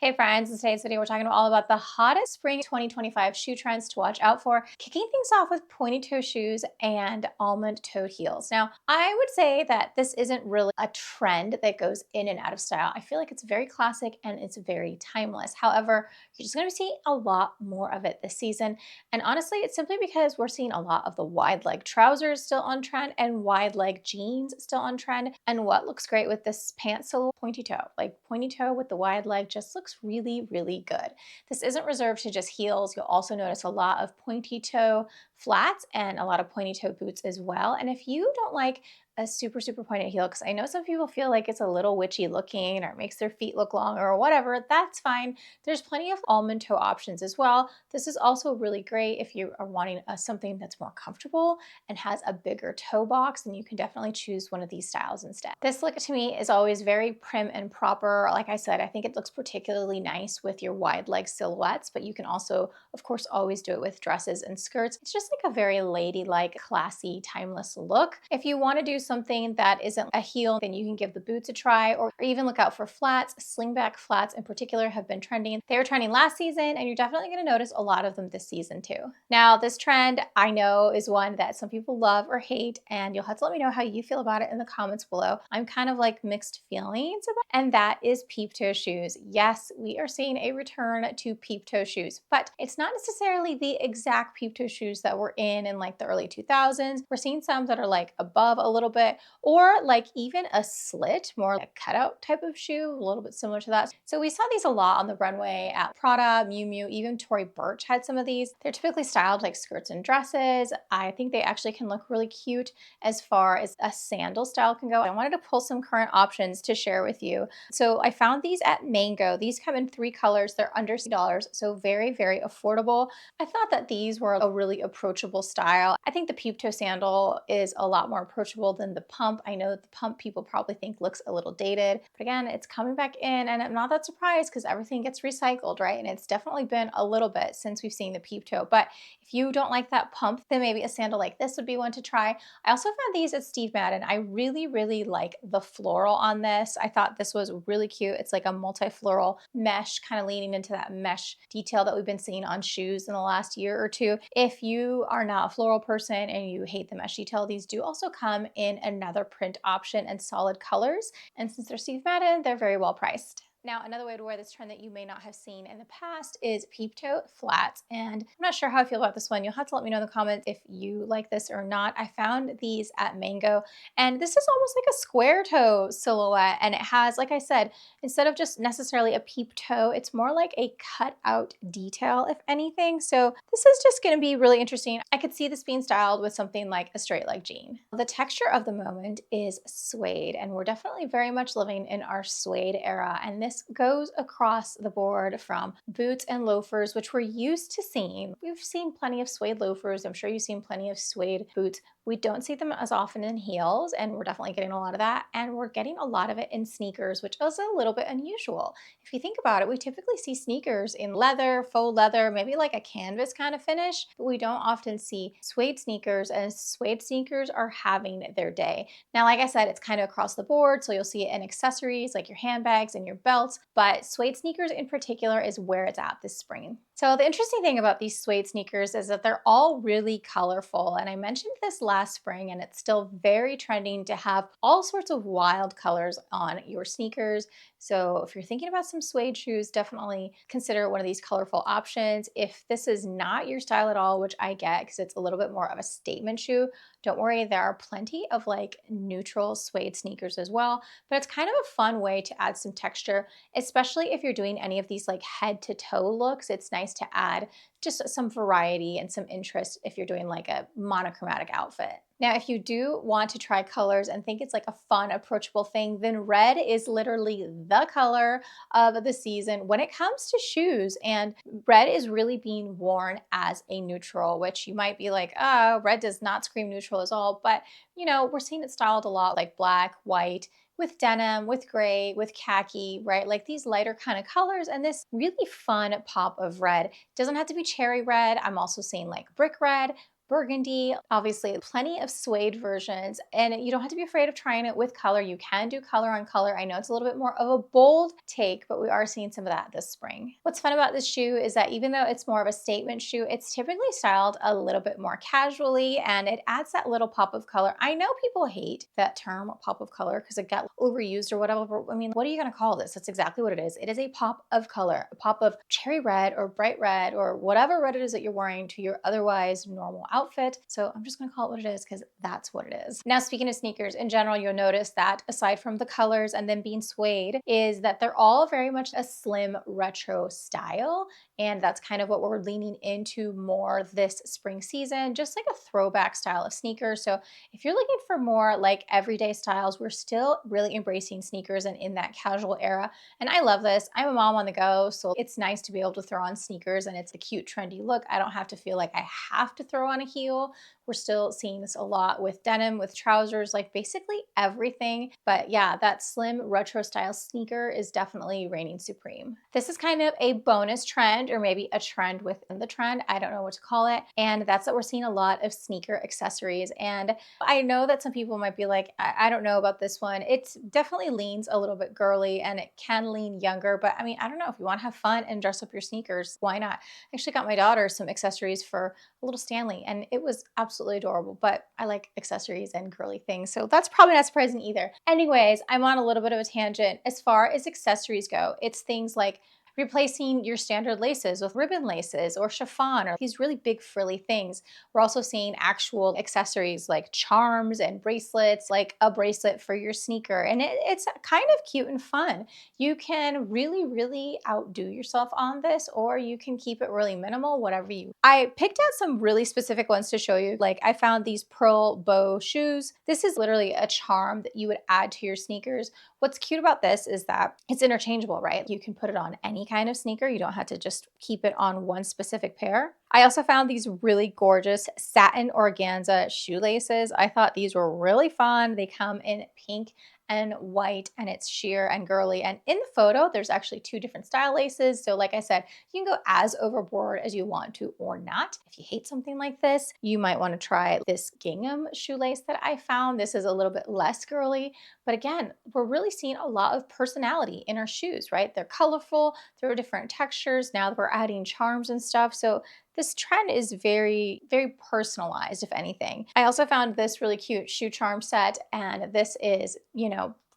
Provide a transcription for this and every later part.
Hey friends, in today's video we're talking all about the hottest spring 2025 shoe trends to watch out for, kicking things off with pointy toe shoes and almond toed heels. Now, I would say that this isn't really a trend that goes in and out of style. I feel like it's very classic and it's very timeless. However, you're just going to see a lot more of it this season. And honestly, it's simply because we're seeing a lot of the wide leg trousers still on trend and wide leg jeans still on trend. And what looks great with this pant silhouette, pointy toe. Like pointy toe with the wide leg just looks really, really good. This isn't reserved to just heels. You'll also notice a lot of pointy toe flats and a lot of pointy toe boots as well. And if you don't like a super pointed heel, because I know some people feel like it's a little witchy looking or it makes their feet look long or whatever, that's fine. There's plenty of almond toe options as well. This is also really great if you are wanting something that's more comfortable and has a bigger toe box, and you can definitely choose one of these styles instead. This look to me is always very prim and proper. Like I said, I think it looks particularly nice with your wide leg silhouettes, but you can also, of course, always do it with dresses and skirts. It's just like a very ladylike, classy, timeless look. If you want to do something that isn't a heel, then you can give the boots a try, or even look out for flats. Slingback flats in particular have been trending. They were trending last season, and you're definitely going to notice a lot of them this season too. Now, this trend I know is one that some people love or hate, and you'll have to let me know how you feel about it in the comments below. I'm kind of like mixed feelings about it, and that is peep toe shoes. Yes, we are seeing a return to peep toe shoes, but it's not necessarily the exact peep toe shoes that were in like the early 2000s. We're seeing some that are like above a little bit, or like even a slit, more like a cutout type of shoe, a little bit similar to that. So we saw these a lot on the runway at Prada, Miu Miu, even Tory Burch had some of these. They're typically styled like skirts and dresses. I think they actually can look really cute as far as a sandal style can go. I wanted to pull some current options to share with you. So I found these at Mango. These come in 3 colors. They're under $60, so very affordable. I thought that these were a really approachable style. I think the peep toe sandal is a lot more approachable than the pump. I know that the pump people probably think looks a little dated, but again, it's coming back in, and I'm not that surprised because everything gets recycled, right? And it's definitely been a little bit since we've seen the peep toe. But if you don't like that pump, then maybe a sandal like this would be one to try. I also found these at Steve Madden. I really like the floral on this. I thought this was really cute. It's like a multi-floral mesh, kind of leaning into that mesh detail that we've been seeing on shoes in the last year or two. If you are not a floral person and you hate the mesh detail, these do also come in another print option and solid colors. And since they're Steve Madden, they're very well priced. Now, another way to wear this trend that you may not have seen in the past is peep toe flats. And I'm not sure how I feel about this one. You'll have to let me know in the comments if you like this or not. I found these at Mango, and this is almost like a square toe silhouette. And it has, like I said, instead of just necessarily a peep toe, it's more like a cut out detail, if anything. So this is just going to be really interesting. I could see this being styled with something like a straight leg jean. The texture of the moment is suede, and we're definitely very much living in our suede era. And this goes across the board from boots and loafers, which we're used to seeing. We've seen plenty of suede loafers. I'm sure you've seen plenty of suede boots. We don't see them as often in heels, and we're definitely getting a lot of that. And we're getting a lot of it in sneakers, which is a little bit unusual. If you think about it, we typically see sneakers in leather, faux leather, maybe like a canvas kind of finish, but we don't often see suede sneakers, and suede sneakers are having their day. Now, like I said, it's kind of across the board, so you'll see it in accessories like your handbags and your belts, but suede sneakers in particular is where it's at this spring. So the interesting thing about these suede sneakers is that they're all really colorful. And I mentioned this last spring, and it's still very trending to have all sorts of wild colors on your sneakers. So if you're thinking about some suede shoes, definitely consider one of these colorful options. If this is not your style at all, which I get because it's a little bit more of a statement shoe, don't worry, there are plenty of like neutral suede sneakers as well, but it's kind of a fun way to add some texture, especially if you're doing any of these like head to toe looks. It's nice to add just some variety and some interest if you're doing like a monochromatic outfit. Now, if you do want to try colors and think it's like a fun, approachable thing, then red is literally the color of the season when it comes to shoes. And red is really being worn as a neutral, which you might be like, oh, red does not scream neutral at all. But, you know, we're seeing it styled a lot like black, white, with denim, with gray, with khaki, right? Like these lighter kind of colors, and this really fun pop of red. It doesn't have to be cherry red. I'm also seeing like brick red, burgundy, obviously plenty of suede versions, and you don't have to be afraid of trying it with color. You can do color on color. I know it's a little bit more of a bold take, but we are seeing some of that this spring. What's fun about this shoe is that even though it's more of a statement shoe, it's typically styled a little bit more casually, and it adds that little pop of color. I know people hate that term, pop of color, because it got overused or whatever. I mean, what are you gonna call this? That's exactly what it is. It is a pop of color, a pop of cherry red or bright red or whatever red it is that you're wearing to your otherwise normal outfit. So I'm just gonna call it what it is because that's what it is. Now, speaking of sneakers in general, you'll notice that aside from the colors and then being suede, is that they're all very much a slim retro style. And that's kind of what we're leaning into more this spring season, just like a throwback style of sneakers. So if you're looking for more like everyday styles, we're still really embracing sneakers and in that casual era. And I love this. I'm a mom on the go, so it's nice to be able to throw on sneakers and it's a cute, trendy look. I don't have to feel like I have to throw on a heel. We're still seeing this a lot with denim, with trousers, like basically everything. But yeah, that slim retro style sneaker is definitely reigning supreme. This is kind of a bonus trend, or maybe a trend within the trend. I don't know what to call it. And that's that we're seeing a lot of sneaker accessories. And I know that some people might be like, I don't know about this one. It definitely leans a little bit girly and it can lean younger. But I mean, I don't know, if you want to have fun and dress up your sneakers, why not? I actually got my daughter some accessories for a little Stanley and it was absolutely adorable, but I like accessories and girly things. So that's probably not surprising either. Anyways, I'm on a little bit of a tangent. As far as accessories go, it's things like replacing your standard laces with ribbon laces or chiffon or these really big frilly things. We're also seeing actual accessories like charms and bracelets, like a bracelet for your sneaker. And it's kind of cute and fun. You can really, really outdo yourself on this, or you can keep it really minimal, whatever you. I picked out some really specific ones to show you. Like I found these pearl bow shoes. This is literally a charm that you would add to your sneakers. What's cute about this is that it's interchangeable, right? You can put it on any kind of sneaker. You don't have to just keep it on one specific pair. I also found these really gorgeous satin organza shoelaces. I thought these were really fun. They come in pink and white and it's sheer and girly. And in the photo, there's actually two different style laces. So like I said, you can go as overboard as you want to or not. If you hate something like this, you might want to try this gingham shoelace that I found. This is a little bit less girly, but again, we're really seeing a lot of personality in our shoes, right? They're colorful, they're different textures. Now that we're adding charms and stuff. So this trend is very, very personalized, if anything. I also found this really cute shoe charm set, and this is,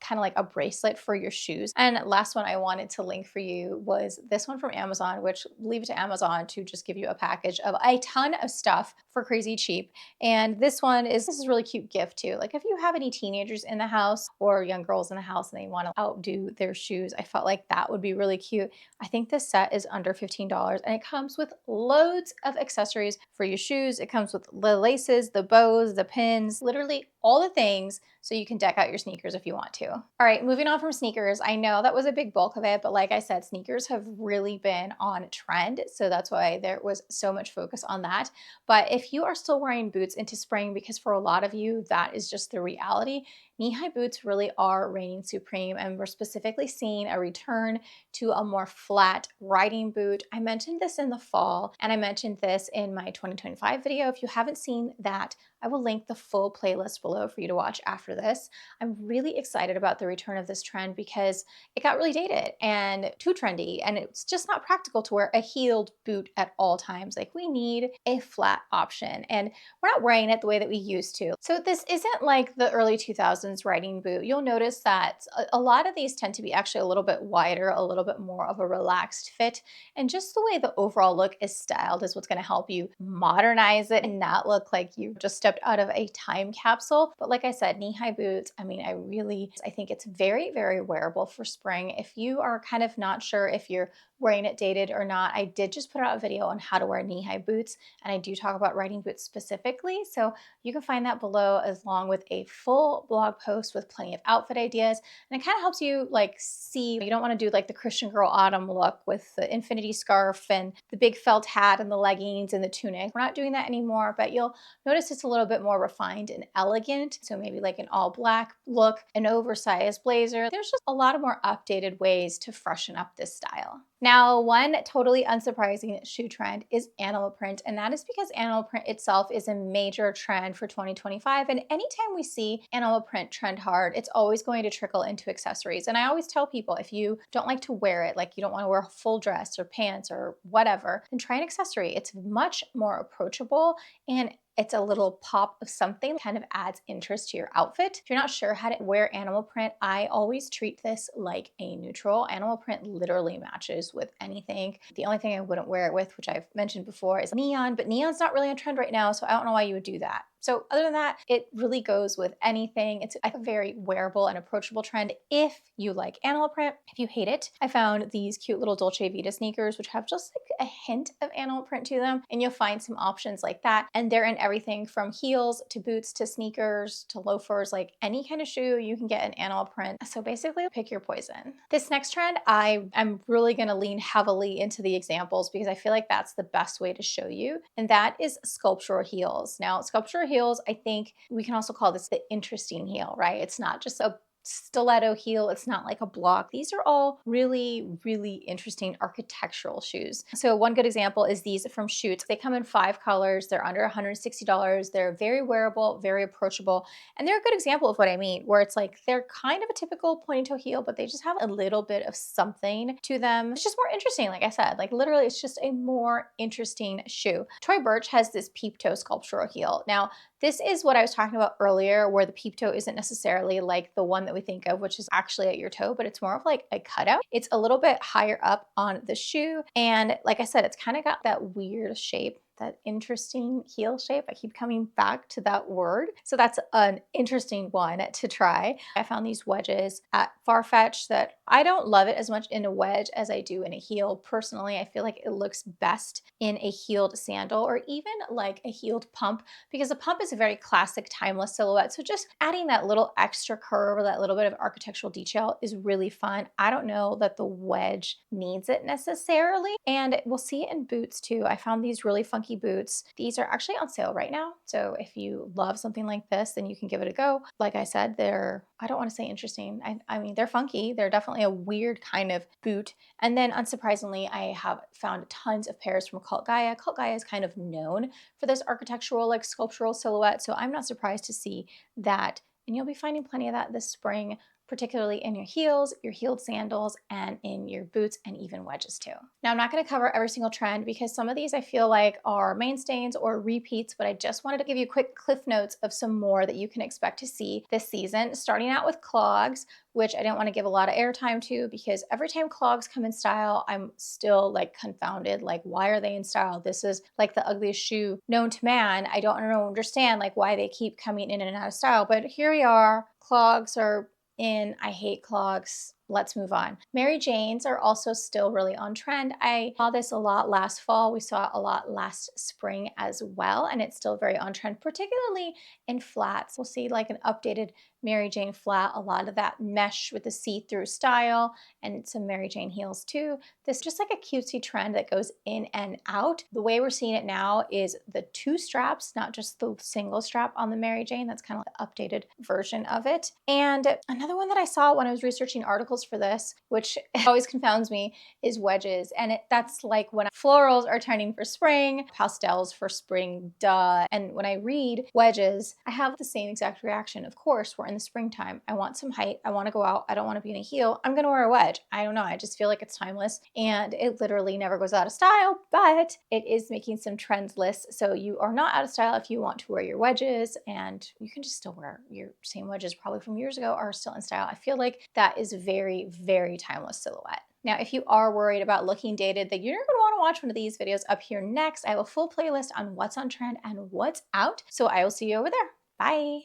kind of like a bracelet for your shoes. And last one I wanted to link for you was this one from Amazon, which leave it to Amazon to just give you a package of a ton of stuff for crazy cheap. And this is a really cute gift too. Like if you have any teenagers in the house or young girls in the house and they want to outdo their shoes, I felt like that would be really cute. I think this set is under $15 and it comes with loads of accessories for your shoes. It comes with the laces, the bows, the pins, literally all the things so you can deck out your sneakers if you want to. All right, moving on from sneakers. I know that was a big bulk of it, but like I said, sneakers have really been on trend. So that's why there was so much focus on that. But if you are still wearing boots into spring, because for a lot of you, that is just the reality, knee-high boots really are reigning supreme, and we're specifically seeing a return to a more flat riding boot. I mentioned this in the fall, and I mentioned this in my 2025 video. If you haven't seen that, I will link the full playlist below for you to watch after this. I'm really excited about the return of this trend because it got really dated and too trendy, and it's just not practical to wear a heeled boot at all times. Like we need a flat option, and we're not wearing it the way that we used to. So this isn't like the early 2000s riding boot. You'll notice that a lot of these tend to be actually a little bit wider, a little bit more of a relaxed fit. And just the way the overall look is styled is what's going to help you modernize it and not look like you just stepped out of a time capsule. But like I said, knee-high boots, I mean, I think it's very, very wearable for spring. If you are kind of not sure if you're wearing it dated or not, I did just put out a video on how to wear knee-high boots, and I do talk about riding boots specifically. So you can find that below, along with a full blog post with plenty of outfit ideas. And it kind of helps you like see, you don't want to do like the Christian girl autumn look with the infinity scarf and the big felt hat and the leggings and the tunic. We're not doing that anymore, but you'll notice it's a little bit more refined and elegant. So maybe like an all black look, an oversized blazer. There's just a lot of more updated ways to freshen up this style. Now, one totally unsurprising shoe trend is animal print, and that is because animal print itself is a major trend for 2025. And anytime we see animal print trend hard, it's always going to trickle into accessories. And I always tell people, if you don't like to wear it, like you don't want to wear a full dress or pants or whatever, then try an accessory. It's much more approachable and it's a little pop of something, kind of adds interest to your outfit. If you're not sure how to wear animal print, I always treat this like a neutral. Animal print literally matches with anything. The only thing I wouldn't wear it with, which I've mentioned before, is neon, but neon's not really on trend right now, so I don't know why you would do that. So other than that, it really goes with anything. It's a very wearable and approachable trend if you like animal print. If you hate it, I found these cute little Dolce Vita sneakers, which have just like a hint of animal print to them. And you'll find some options like that. And they're in everything from heels to boots to sneakers to loafers, like any kind of shoe you can get an animal print. So basically pick your poison. This next trend, I am really gonna lean heavily into the examples because I feel like that's the best way to show you. And that is sculptural heels. Now, sculptural heels, I think we can also call this the interesting heel, right? It's not just a stiletto heel. It's not like a block. These are all really, really interesting architectural shoes. So one good example is these from Schutz. They come in 5 colors. They're under $160. They're very wearable, very approachable. And they're a good example of what I mean, where it's like they're kind of a typical pointy-toe heel, but they just have a little bit of something to them. It's just more interesting, like I said. Like literally, it's just a more interesting shoe. Tory Burch has this peep toe sculptural heel. Now, this is what I was talking about earlier, where the peep toe isn't necessarily like the one that we think of, which is actually at your toe, but it's more of like a cutout. It's a little bit higher up on the shoe. And like I said, it's kind of got that weird shape, that interesting heel shape. I keep coming back to that word. So that's an interesting one to try. I found these wedges at Farfetch that I don't love it as much in a wedge as I do in a heel. Personally, I feel like it looks best in a heeled sandal or even like a heeled pump, because a pump is a very classic, timeless silhouette. So just adding that little extra curve or that little bit of architectural detail is really fun. I don't know that the wedge needs it necessarily. And we'll see it in boots too. I found these really funky boots. These are actually on sale right now. So if you love something like this, then you can give it a go. Like I said, I don't want to say interesting. I mean, they're funky. They're definitely a weird kind of boot. And then unsurprisingly, I have found tons of pairs from Cult Gaia. Cult Gaia is kind of known for this architectural, like sculptural silhouette. So I'm not surprised to see that. And you'll be finding plenty of that this spring, particularly in your heels, your heeled sandals, and in your boots and even wedges too. Now, I'm not going to cover every single trend because some of these I feel like are mainstays or repeats, but I just wanted to give you quick cliff notes of some more that you can expect to see this season, starting out with clogs, which I didn't want to give a lot of airtime to because every time clogs come in style, I'm still like confounded. Like, why are they in style? This is like the ugliest shoe known to man. I don't understand like why they keep coming in and out of style, but here we are. Clogs are in. I hate clogs. Let's move on. Mary Janes are also still really on trend. I saw this a lot last fall. We saw it a lot last spring as well, and it's still very on trend, particularly in flats. We'll see like an updated Mary Jane flat, a lot of that mesh with the see-through style, and some Mary Jane heels too. This is just like a cutesy trend that goes in and out. The way we're seeing it now is the 2 straps, not just the single strap on the Mary Jane. That's kind of like the updated version of it. And another one that I saw when I was researching articles for this, which always confounds me, is wedges. And that's like when florals are turning for spring, pastels for spring, duh. And when I read wedges, I have the same exact reaction. Of course, we're in the springtime. I want some height. I want to go out. I don't want to be in a heel. I'm going to wear a wedge. I don't know. I just feel like it's timeless and it literally never goes out of style, but it is making some trends lists. So you are not out of style if you want to wear your wedges, and you can just still wear your same wedges probably from years ago are still in style. I feel like that is a very, very timeless silhouette. Now, if you are worried about looking dated, then you're going to want to watch one of these videos up here next. I have a full playlist on what's on trend and what's out. So I will see you over there. Bye.